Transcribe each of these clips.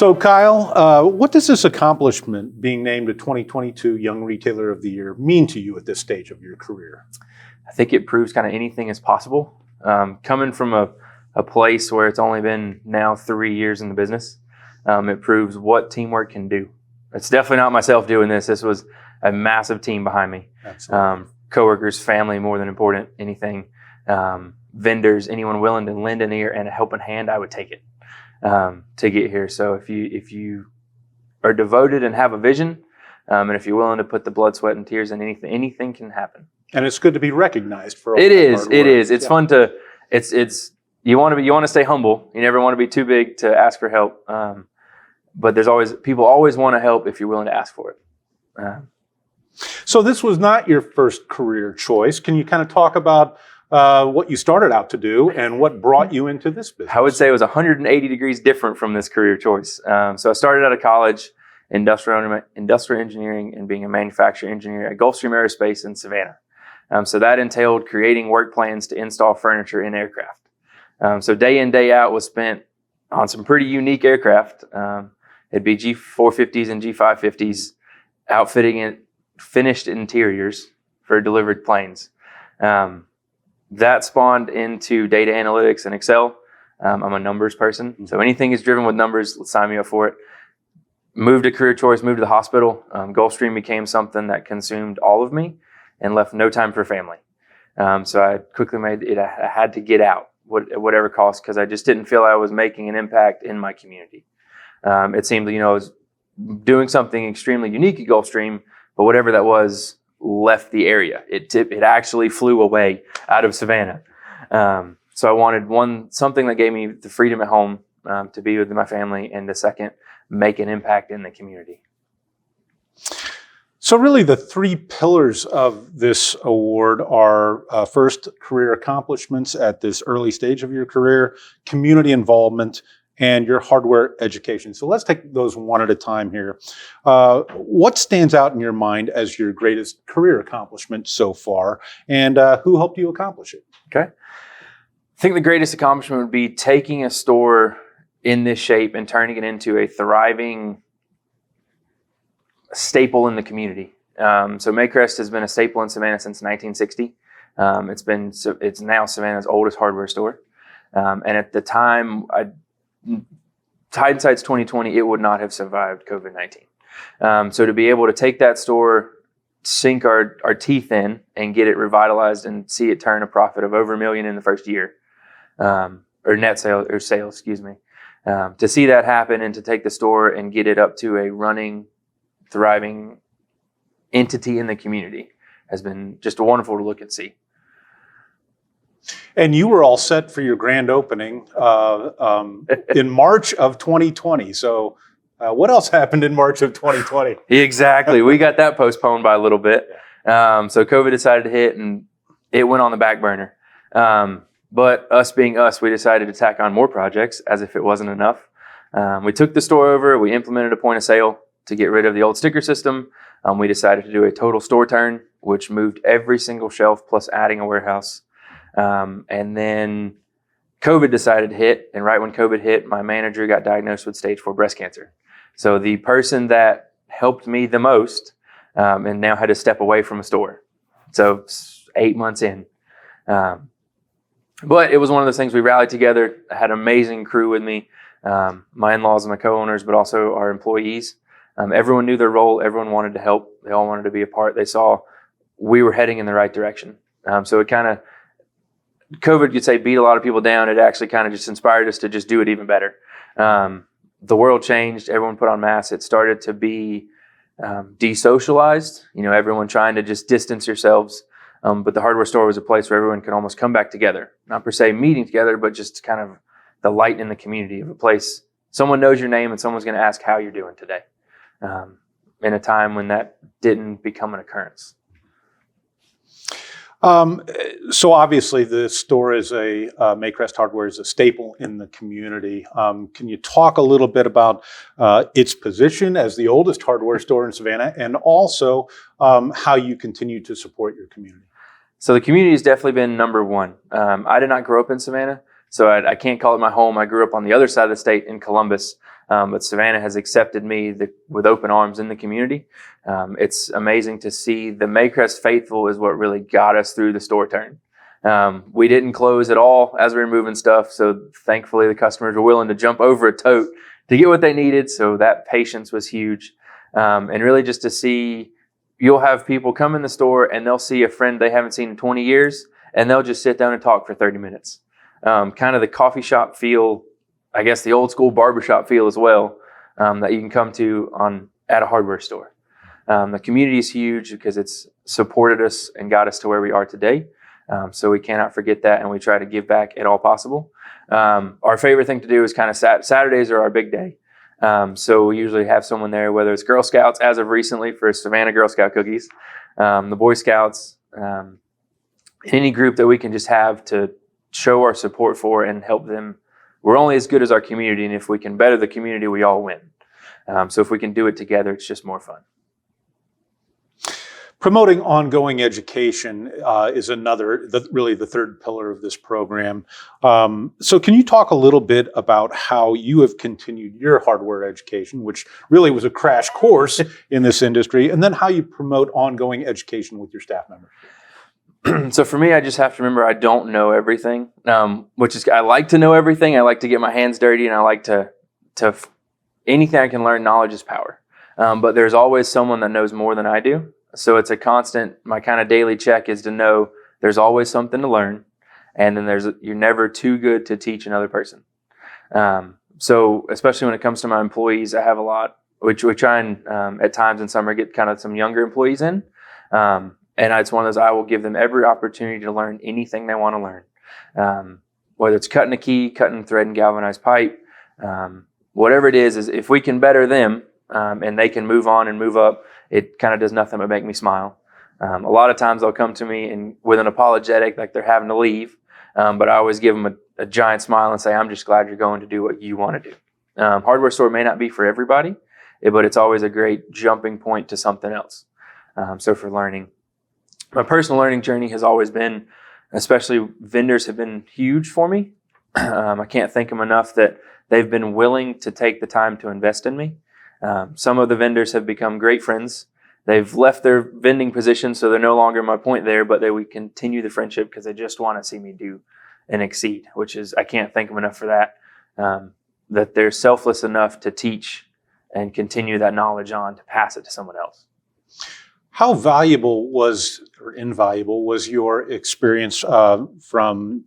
So Kyle, what does this accomplishment, being named a 2022 Young Retailer of the Year, mean to you at this stage of your career? I think it proves kind of anything is possible. Coming from a place where it's only been now 3 years in the business, it proves what teamwork can do. It's definitely not myself doing this. This was a massive team behind me. Coworkers, family, more than important, anything. Vendors, anyone willing to lend an ear and a helping hand, I would take it to get here. So if you are devoted and have a vision, and if you're willing to put the blood, sweat, and tears in anything can happen. And it's good to be recognized for all it that is. hard It work. is. It's fun to. It's. You want to stay humble. You never want to be too big to ask for help. But people always want to help if you're willing to ask for it. So this was not your first career choice. Can you kind of talk about what you started out to do and what brought you into this business? I would say it was 180 degrees different from this career choice. So I started out of college, industrial engineering, and being a manufacturing engineer at Gulfstream Aerospace in Savannah. So that entailed creating work plans to install furniture in aircraft. So day in, day out was spent on some pretty unique aircraft. It'd be G450s and G550s, outfitting it, finished interiors for delivered planes. That spawned into data analytics and Excel. I'm a numbers person, so anything is driven with numbers, let's sign me up for it. Moved to career choice, moved to the hospital. Gulfstream became something that consumed all of me and left no time for family. So I quickly made it, I had to get out at whatever cost, because I just didn't feel I was making an impact in my community. It seemed, I was doing something extremely unique at Gulfstream, but whatever that was left the area. It actually flew away out of Savannah. So I wanted something that gave me the freedom at home to be with my family, and the second, make an impact in the community. So really the three pillars of this award are first, career accomplishments at this early stage of your career, community involvement, and your hardware education. So let's take those one at a time here. What stands out in your mind as your greatest career accomplishment so far, and who helped you accomplish it? Okay. I think the greatest accomplishment would be taking a store in this shape and turning it into a thriving staple in the community. So Maycrest has been a staple in Savannah since 1960. It's now Savannah's oldest hardware store. And at the time, hindsight's 2020, it would not have survived COVID-19. So to be able to take that store, sink our teeth in, and get it revitalized and see it turn a profit of over $1 million in the first year, or sales, excuse me. To see that happen and to take the store and get it up to a running, thriving entity in the community has been just wonderful to look and see. And you were all set for your grand opening in March of 2020. So what else happened in March of 2020? Exactly. We got that postponed by a little bit. So COVID decided to hit and it went on the back burner. But us being us, we decided to tack on more projects as if it wasn't enough. We took the store over, we implemented a point of sale to get rid of the old sticker system. We decided to do a total store turn, which moved every single shelf plus adding a warehouse. And then COVID decided to hit. And right when COVID hit, my manager got diagnosed with stage 4 breast cancer. So the person that helped me the most and now had to step away from a store. So 8 months in. But it was one of those things we rallied together. I had an amazing crew with me, my in-laws and my co-owners, but also our employees. Everyone knew their role. Everyone wanted to help. They all wanted to be a part. They saw we were heading in the right direction. So it kind of, COVID, you'd say, beat a lot of people down. It actually kind of just inspired us to just do it even better. The world changed. Everyone put on masks. It started to be desocialized. Everyone trying to just distance yourselves. But the hardware store was a place where everyone could almost come back together. Not per se meeting together, but just kind of the light in the community of a place. Someone knows your name and someone's going to ask how you're doing today. In a time when that didn't become an occurrence. So obviously the store is Maycrest Hardware is a staple in the community. Can you talk a little bit about its position as the oldest hardware store in Savannah, and also how you continue to support your community? So the community has definitely been number one. I did not grow up in Savannah, so I can't call it my home. I grew up on the other side of the state in Columbus, but Savannah has accepted me with open arms in the community. It's amazing to see. The Maycrest faithful is what really got us through the store turn. We didn't close at all as we were moving stuff, so thankfully the customers were willing to jump over a tote to get what they needed, so that patience was huge. And really just to see, you'll have people come in the store and they'll see a friend they haven't seen in 20 years, and they'll just sit down and talk for 30 minutes. Kind of the coffee shop feel, I guess the old school barbershop feel as well, that you can come to at a hardware store. The community is huge because it's supported us and got us to where we are today. So we cannot forget that, and we try to give back at all possible. Our favorite thing to do is kind of Saturdays are our big day. So we usually have someone there, whether it's Girl Scouts, as of recently for Savannah Girl Scout cookies, the Boy Scouts, any group that we can just have to show our support for and help them. We're only as good as our community, and if we can better the community, we all win. So if we can do it together, it's just more fun. Promoting ongoing education is really the third pillar of this program. So can you talk a little bit about how you have continued your hardware education, which really was a crash course in this industry, and then how you promote ongoing education with your staff members? So for me, I just have to remember I don't know everything, which is, I like to know everything. I like to get my hands dirty, and I like to anything I can learn. Knowledge is power. But there's always someone that knows more than I do. So it's a constant, my kind of daily check is to know there's always something to learn. And then you're never too good to teach another person. So especially when it comes to my employees, I have a lot, which we try and at times in summer get kind of some younger employees in. And it's one of those, I will give them every opportunity to learn anything they want to learn. Whether it's cutting a key, cutting thread and galvanized pipe, whatever it is if we can better them and they can move on and move up, it kind of does nothing but make me smile. A lot of times they'll come to me and with an apologetic, like they're having to leave. But I always give them a giant smile and say, I'm just glad you're going to do what you want to do. Hardware store may not be for everybody, but it's always a great jumping point to something else. So for learning, my personal learning journey has always been, especially vendors have been huge for me. I can't thank them enough that they've been willing to take the time to invest in me. Some of the vendors have become great friends. They've left their vending position, so they're no longer my point there, but they would continue the friendship because they just want to see me do and exceed, which is, I can't thank them enough for that. That they're selfless enough to teach and continue that knowledge on to pass it to someone else. How valuable or invaluable was your experience from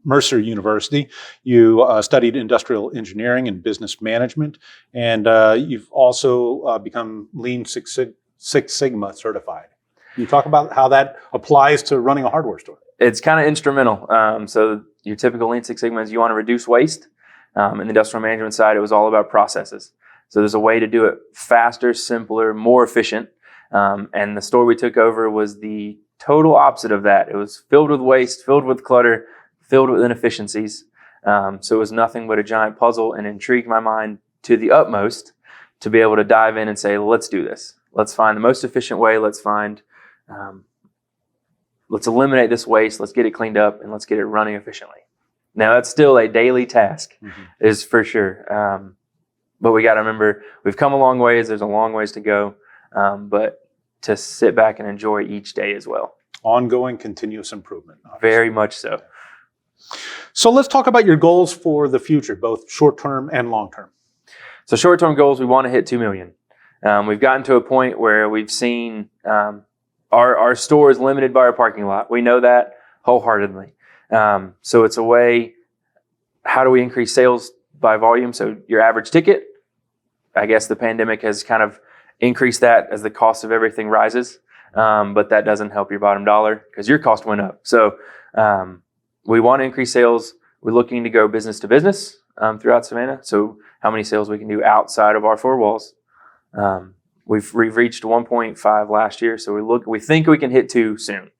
Mercer University? You studied industrial engineering and business management, and you've also become Lean Six Sigma certified. Can you talk about how that applies to running a hardware store? It's kind of instrumental. So your typical Lean Six Sigma is you want to reduce waste. In the industrial management side, it was all about processes. So there's a way to do it faster, simpler, more efficient. And the store we took over was the total opposite of that. It was filled with waste, filled with clutter, filled with inefficiencies. So it was nothing but a giant puzzle, and intrigued my mind to the utmost to be able to dive in and say, let's do this. Let's find the most efficient way. Let's eliminate this waste. Let's get it cleaned up, and let's get it running efficiently. Now that's still a daily task, is for sure. But we got to remember, we've come a long ways. There's a long ways to go. But to sit back and enjoy each day as well. Ongoing, continuous improvement. Obviously. Very much so. So let's talk about your goals for the future, both short-term and long-term. So short-term goals, we want to hit 2 million. We've gotten to a point where we've seen our store is limited by our parking lot. We know that wholeheartedly. So it's a way, how do we increase sales by volume? So your average ticket, I guess the pandemic has kind of increased that as the cost of everything rises. But that doesn't help your bottom dollar because your cost went up. So we want to increase sales. We're looking to go business to business throughout Savannah. So how many sales we can do outside of our four walls. We've reached 1.5 last year. So we think we can hit 2 soon.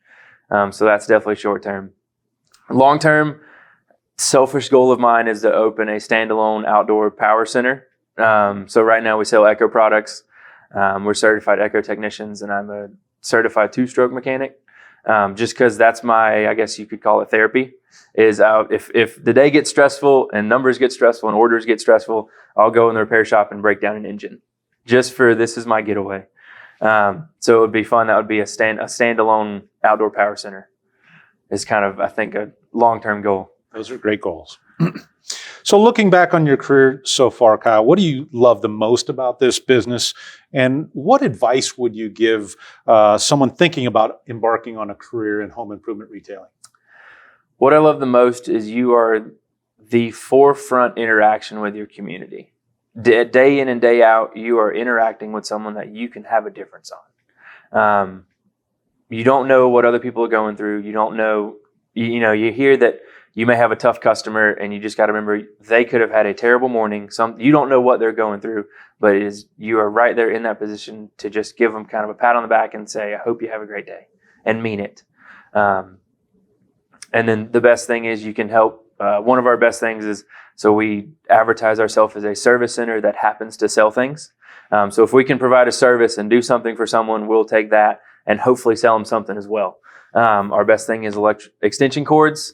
So that's definitely short term. Long term, selfish goal of mine is to open a standalone outdoor power center. So right now we sell Echo products. We're certified Echo technicians, and I'm a certified 2-stroke mechanic. Just because that's my, I guess you could call it therapy. is if the day gets stressful and numbers get stressful and orders get stressful, I'll go in the repair shop and break down an engine just for this is my getaway. So it would be fun. That would be a standalone outdoor power center is kind of, I think, a long-term goal. Those are great goals. So looking back on your career so far, Kyle, what do you love the most about this business? And what advice would you give someone thinking about embarking on a career in home improvement retailing? What I love the most is you are the forefront interaction with your community. Day in and day out, you are interacting with someone that you can have a difference on. You don't know what other people are going through. You don't know, you hear that you may have a tough customer and you just got to remember they could have had a terrible morning. You don't know what they're going through, but you are right there in that position to just give them kind of a pat on the back and say, I hope you have a great day, and mean it. And then the best thing is you can help. One of our best things is, so we advertise ourselves as a service center that happens to sell things. So if we can provide a service and do something for someone, we'll take that and hopefully sell them something as well. Our best thing is extension cords.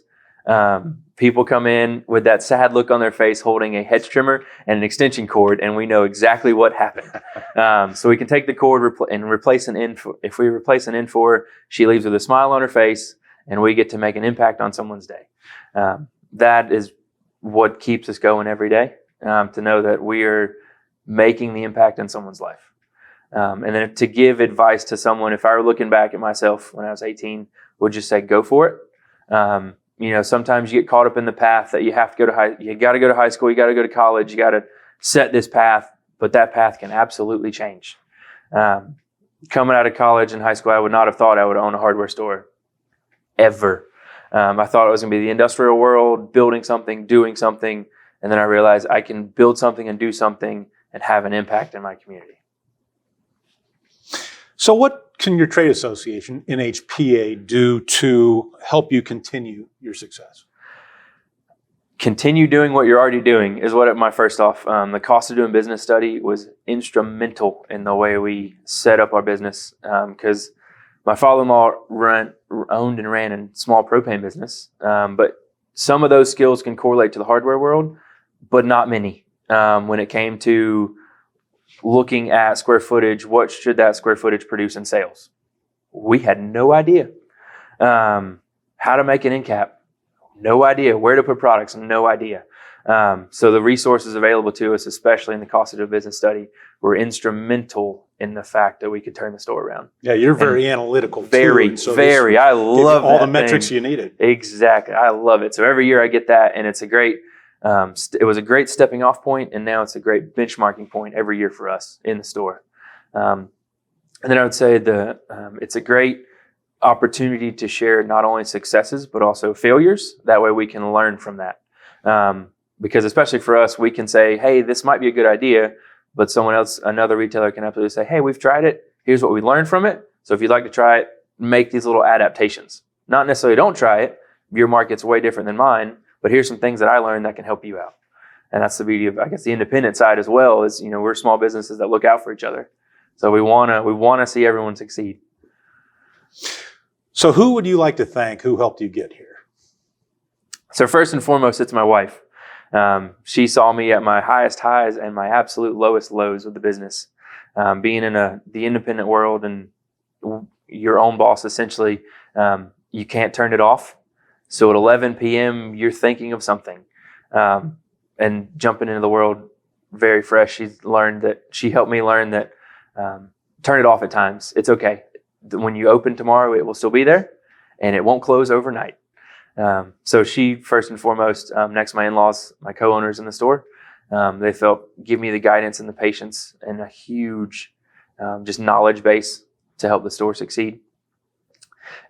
People come in with that sad look on their face holding a hedge trimmer and an extension cord, and we know exactly what happened. So we can take the cord and replace an end. If we replace an end for her, she leaves with a smile on her face, and we get to make an impact on someone's day. That is what keeps us going every day, to know that we are making the impact in someone's life. And then to give advice to someone, if I were looking back at myself when I was 18, would just say, go for it. Sometimes you get caught up in the path that you have to go you got to go to high school, you got to go to college, you got to set this path, but that path can absolutely change. Coming out of college and high school, I would not have thought I would own a hardware store ever. I thought it was going to be the industrial world, building something, doing something, and then I realized I can build something and do something and have an impact in my community. So what can your trade association, NHPA, do to help you continue your success? Continue doing what you're already doing is what my first off. The cost of doing business study was instrumental in the way we set up our business, because my father-in-law owned and ran a small propane business, but some of those skills can correlate to the hardware world, but not many. When it came to looking at square footage, what should that square footage produce in sales? We had no idea. How to make an end cap? No idea. Where to put products? No idea. So the resources available to us, especially in the cost of doing business study, were instrumental in the fact that we could turn the store around. Yeah, you're very analytical. Very, too, so very. I love all that the metrics thing. you needed. Exactly. I love it. So every year I get that, and it's a great. It was a great stepping off point, and now it's a great benchmarking point every year for us in the store. And then I would say it's a great opportunity to share not only successes but also failures. That way we can learn from that. Because especially for us, we can say, hey, this might be a good idea, but someone else, another retailer can absolutely say, hey, we've tried it. Here's what we learned from it. So if you'd like to try it, make these little adaptations. Not necessarily don't try it. Your market's way different than mine, but here's some things that I learned that can help you out. And that's the beauty of, I guess, the independent side as well is, we're small businesses that look out for each other. So we want to see everyone succeed. So who would you like to thank who helped you get here? So first and foremost, it's my wife. She saw me at my highest highs and my absolute lowest lows with the business. Being in the independent world and your own boss, essentially, you can't turn it off. So at 11 p.m., you're thinking of something. And jumping into the world very fresh, she helped me learn that turn it off at times. It's okay. When you open tomorrow, it will still be there and it won't close overnight. So she, first and foremost, next to my in-laws, my co-owners in the store, they give me the guidance and the patience and a huge just knowledge base to help the store succeed.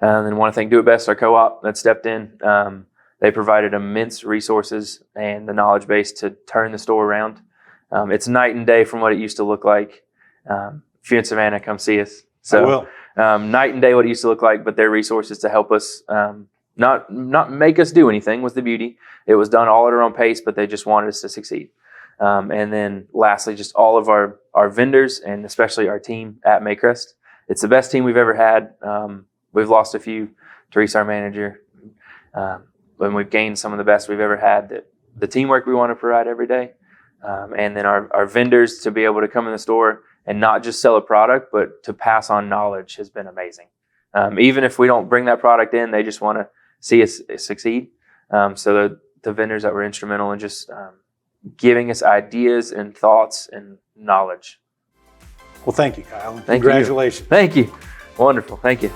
And then want to thank Do It Best, our co-op that stepped in. They provided immense resources and the knowledge base to turn the store around. It's night and day from what it used to look like. If you're in Savannah, come see us. So, I will. Night and day what it used to look like, but their resources to help us not make us do anything was the beauty. It was done all at our own pace, but they just wanted us to succeed. And then lastly, just all of our vendors and especially our team at Maycrest. It's the best team we've ever had. We've lost a few. Teresa, our manager, and we've gained some of the best we've ever had. That the teamwork we want to provide every day, and then our vendors to be able to come in the store and not just sell a product, but to pass on knowledge has been amazing. Even if we don't bring that product in, they just want to see us succeed. So the vendors that were instrumental in just giving us ideas and thoughts and knowledge. Well, thank you, Kyle. Thank you. Congratulations. Thank you. Wonderful. Thank you.